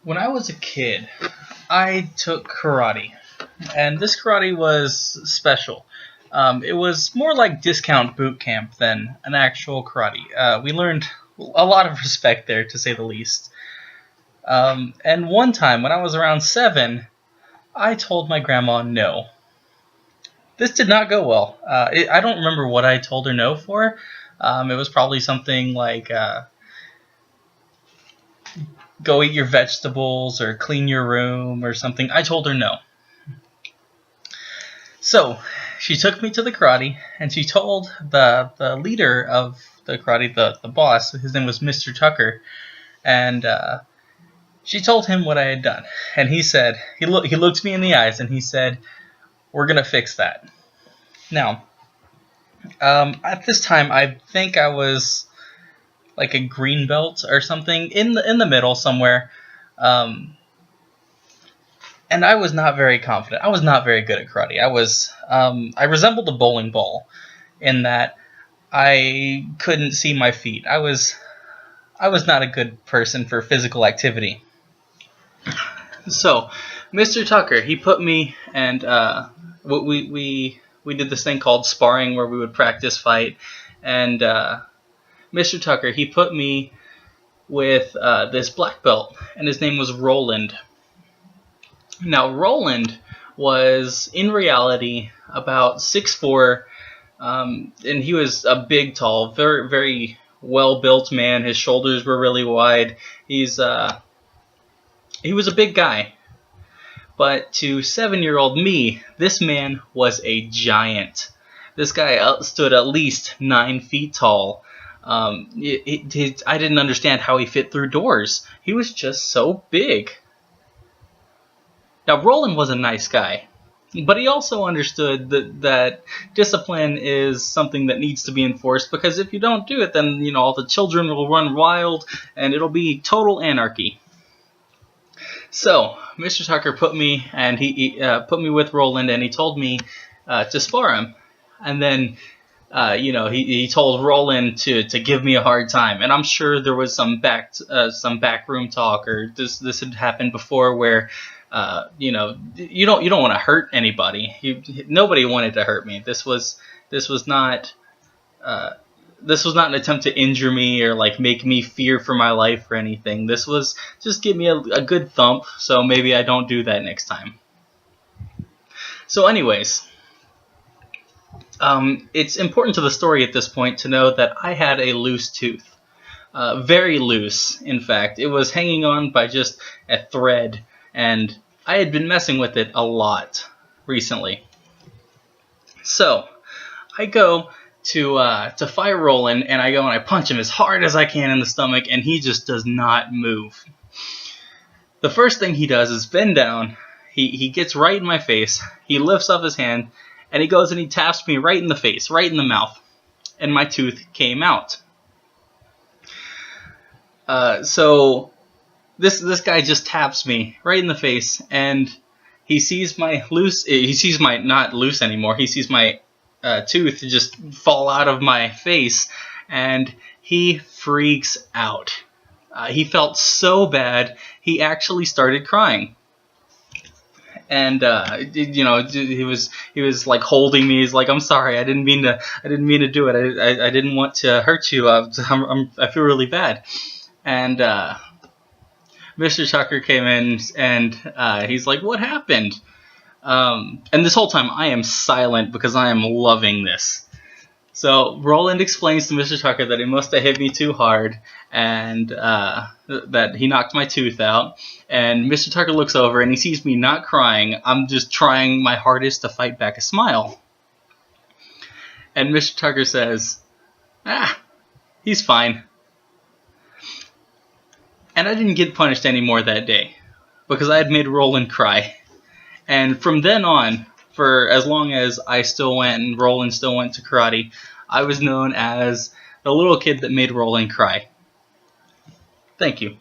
When I was a kid, I took karate, and this karate was special. It was more like discount boot camp than an actual karate. We learned a lot of respect there, to say the least. And one time, when I was around 7, I told my grandma no. This did not go well. I don't remember what I told her no for. It was probably something like go eat your vegetables or clean your room or something. I told her no. So she took me to the karate, and she told the leader of the karate, the boss, his name was Mr. Tucker, and she told him what I had done. And he said, he looked me in the eyes and he said, "We're going to fix that." Now, at this time, I think I was like a green belt or something, in the middle somewhere. And I was not very confident. I was not very good at karate. I resembled a bowling ball in that I couldn't see my feet. I was not a good person for physical activity. So, Mr. Tucker, he put me, and we did this thing called sparring where we would practice fight, and Mr. Tucker, he put me with this black belt, and his name was Roland. Now, Roland was, in reality, about 6'4", and he was a big, tall, very, very well-built man. His shoulders were really wide. He was a big guy. But to 7-year-old me, this man was a giant. This guy stood at least 9 feet tall. I didn't understand how he fit through doors. He was just so big. Now, Roland was a nice guy, but he also understood that discipline is something that needs to be enforced, because if you don't do it, then all the children will run wild, and it'll be total anarchy. So, Mr. Tucker put me, and he put me with Roland, and he told me to spar him, and then he told Roland to give me a hard time, and I'm sure there was some backroom talk, or this had happened before where. You don't want to hurt anybody. Nobody wanted to hurt me. This was not an attempt to injure me or like make me fear for my life or anything. This was just give me a good thump, so maybe I don't do that next time. So anyways, it's important to the story at this point to know that I had a loose tooth. Very loose, in fact. It was hanging on by just a thread, and I had been messing with it a lot recently. So, I go to fight Roland, and I go and I punch him as hard as I can in the stomach, and he just does not move. The first thing he does is bend down, he gets right in my face, he lifts up his hand, and he goes and he taps me right in the face, right in the mouth, and my tooth came out. So this guy just taps me right in the face, and he sees my not loose anymore, he sees my tooth just fall out of my face, and he freaks out. He felt so bad, he actually started crying. And he was like holding me. He's like, "I'm sorry, I didn't mean to do it. I didn't want to hurt you. I feel really bad." And Mr. Tucker came in, and he's like, "What happened?" And this whole time I am silent because I am loving this. So Roland explains to Mr. Tucker that he must have hit me too hard, and that he knocked my tooth out. And Mr. Tucker looks over and he sees me not crying. I'm just trying my hardest to fight back a smile. And Mr. Tucker says, he's fine. And I didn't get punished anymore that day, because I had made Roland cry. And from then on, for as long as I still went and Roland still went to karate, I was known as the little kid that made Roland cry. Thank you.